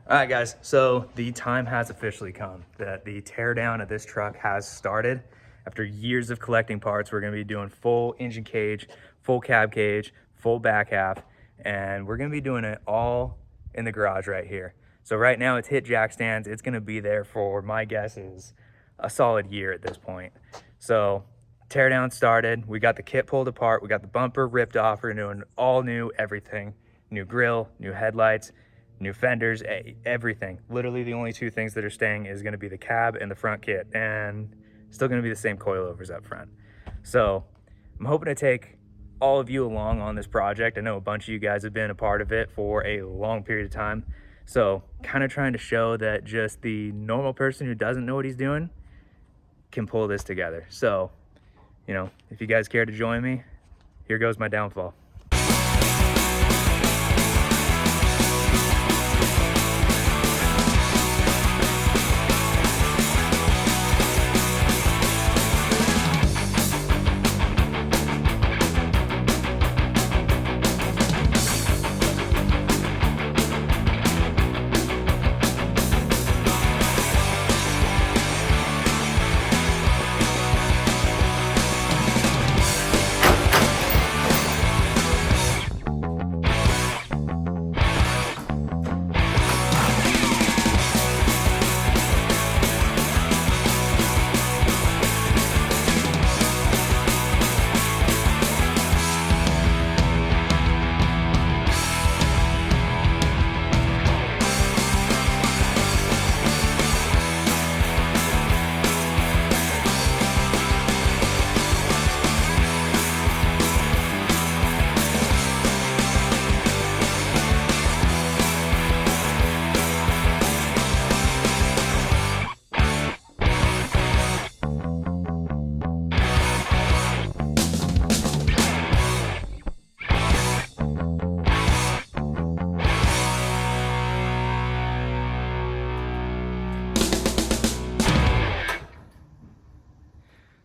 All right, guys, so the time has officially come that the teardown of this truck has started. After years of collecting parts, we're gonna be doing full engine cage, full cab cage, full back half, and we're gonna be doing it all in the garage right here. So right now it's hit jack stands. It's gonna be there for, my guess is, a solid year at this point. So teardown started, we got the kit pulled apart, we got the bumper ripped off, we're doing all new everything. New grill, new headlights, new fenders, everything. Literally the only two things that are staying is gonna be the cab and the front kit, and still gonna be the same coilovers up front. So I'm hoping to take all of you along on this project. I know a bunch of you guys have been a part of it for a long period of time. So kind of trying to show that just the normal person who doesn't know what he's doing can pull this together. So, you know, if you guys care to join me, here goes my downfall.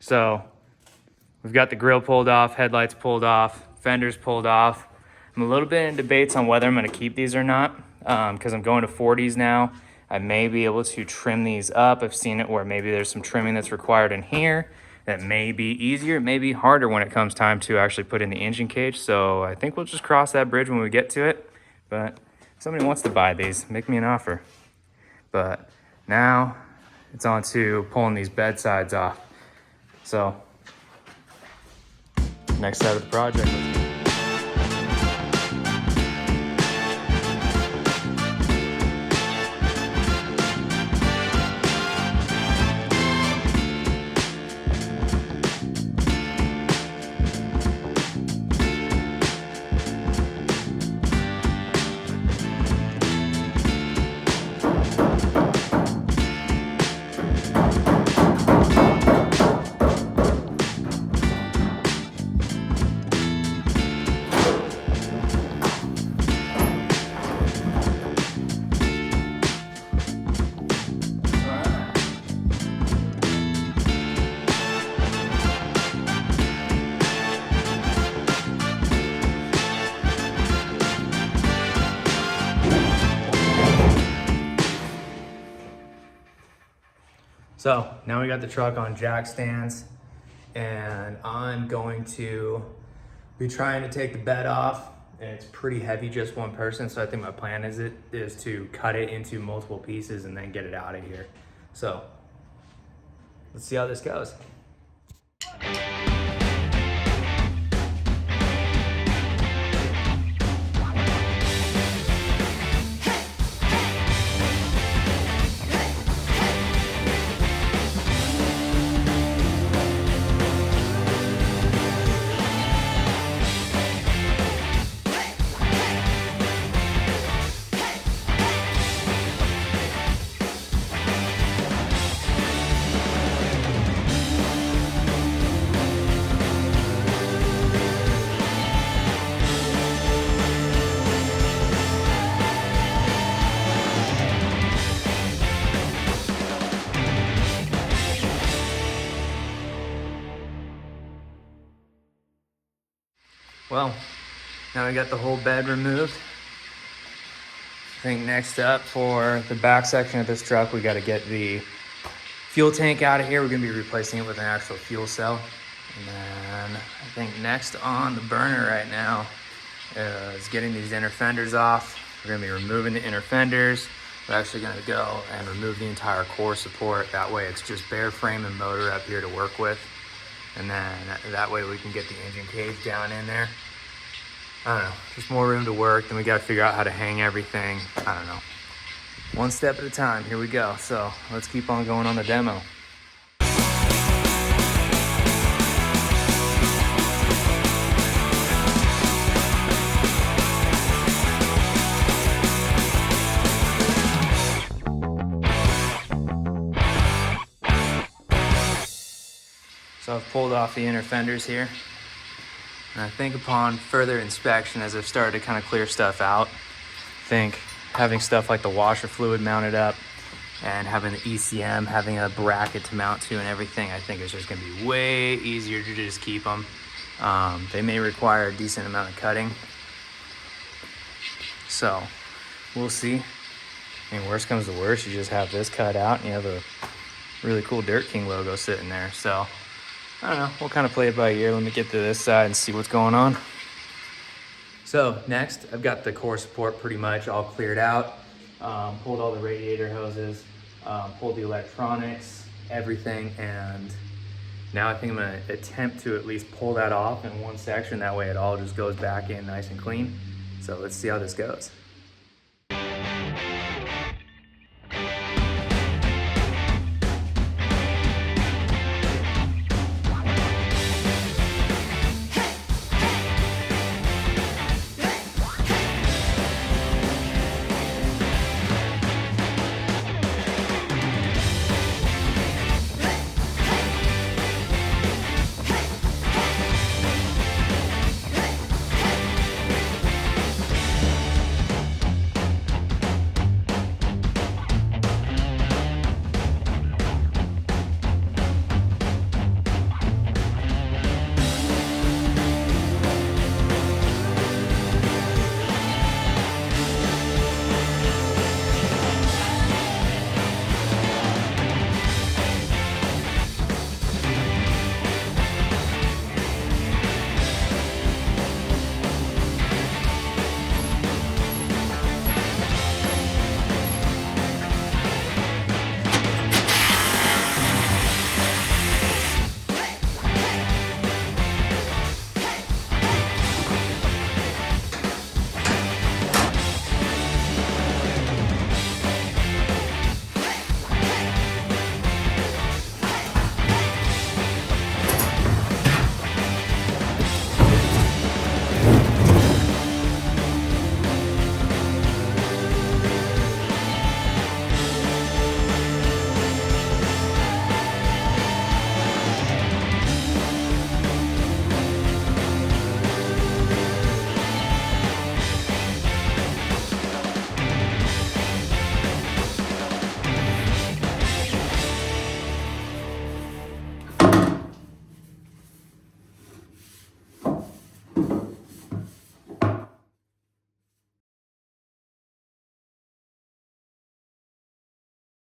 So we've got the grill pulled off, headlights pulled off, fenders pulled off. I'm a little bit in debates on whether I'm gonna keep these or not, because I'm going to 40s now. I may be able to trim these up. I've seen it where maybe there's some trimming that's required in here that may be easier, it may be harder when it comes time to actually put in the engine cage. So I think we'll just cross that bridge when we get to it. But if somebody wants to buy these, make me an offer. But now it's on to pulling these bedsides off. So, next side of the project. So now we got the truck on jack stands, and I'm going to be trying to take the bed off. And it's pretty heavy, just one person. So I think my plan is to cut it into multiple pieces and then get it out of here. So let's see how this goes. Well, now we got the whole bed removed. I think next up for the back section of this truck, we got to get the fuel tank out of here. We're going to be replacing it with an actual fuel cell. And then I think next on the burner right now is getting these inner fenders off. We're going to be removing the inner fenders. We're actually going to go and remove the entire core support. That way it's just bare frame and motor up here to work with. And then that way we can get the engine cage down in there. I don't know, just more room to work. Then we got to figure out how to hang everything. I don't know. One step at a time, here we go. So let's keep on going on the demo. So I've pulled off the inner fenders here. And I think upon further inspection, as I've started to kind of clear stuff out, I think having stuff like the washer fluid mounted up and having the ECM, having a bracket to mount to and everything, I think it's just gonna be way easier to just keep them. They may require a decent amount of cutting. So we'll see. I mean, worst comes to worst, you just have this cut out and you have a really cool Dirt King logo sitting there. So I don't know, we'll kind of play it by ear. Let me get to this side and see what's going on. So next, I've got the core support pretty much all cleared out. Pulled all the radiator hoses, pulled the electronics, everything. And now I think I'm gonna attempt to at least pull that off in one section. That way it all just goes back in nice and clean. So let's see how this goes.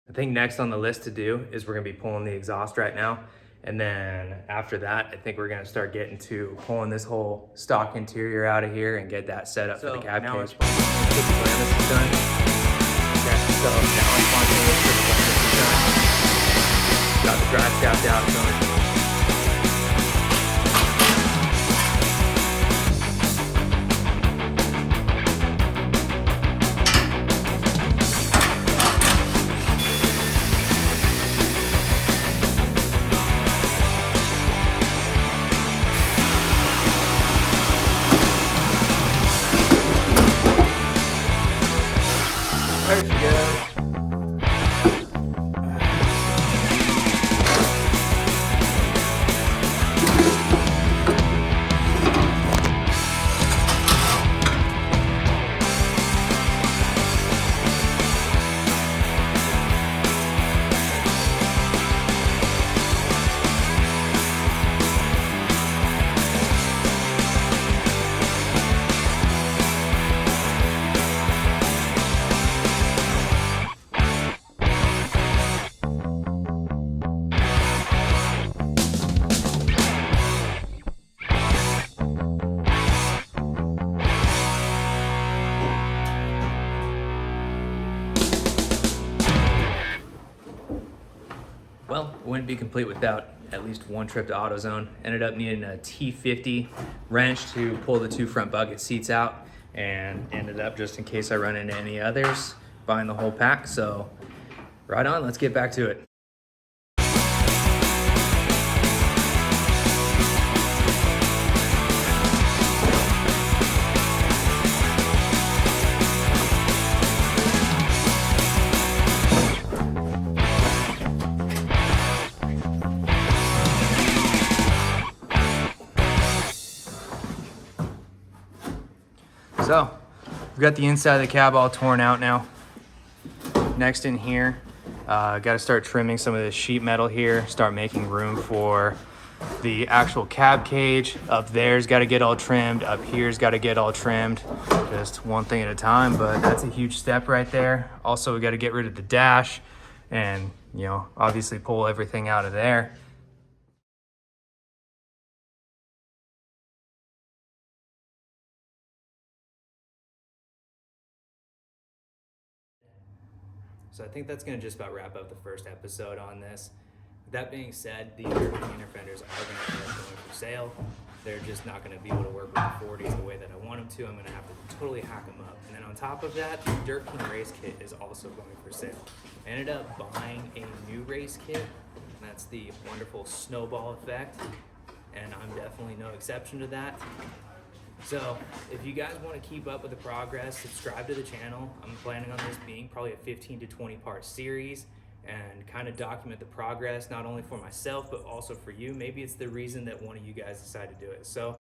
I think next on the list to do is we're gonna be pulling the exhaust right now. And then after that, I think we're gonna start getting to pulling this whole stock interior out of here and get that set up for the cab cage. Got the drive shaft out done. There she goes. wouldn't be complete without at least one trip to AutoZone. Ended up needing a T50 wrench to pull the 2 front bucket seats out, and ended up, just in case I run into any others, buying the whole pack. So right on, let's get back to it. So we've got the inside of the cab all torn out now. Next in here, got to start trimming some of this sheet metal here, start making room for the actual cab cage. Up there's got to get all trimmed, up here's got to get all trimmed, just one thing at a time, but that's a huge step right there. Also, we got to get rid of the dash and, you know, obviously pull everything out of there. So I think that's going to just about wrap up the first episode on this. That being said, the dirt cleaner fenders are going to end up going for sale. They're just not going to be able to work with the 40s the way that I want them to. I'm going to have to totally hack them up. And then on top of that, the dirt clean race kit is also going for sale. I ended up buying a new race kit, and that's the wonderful snowball effect. And I'm definitely no exception to that. So if you guys want to keep up with the progress, subscribe to the channel. I'm planning on this being probably a 15 to 20 part series, and kind of document the progress, not only for myself, but also for you. Maybe it's the reason that one of you guys decided to do it. So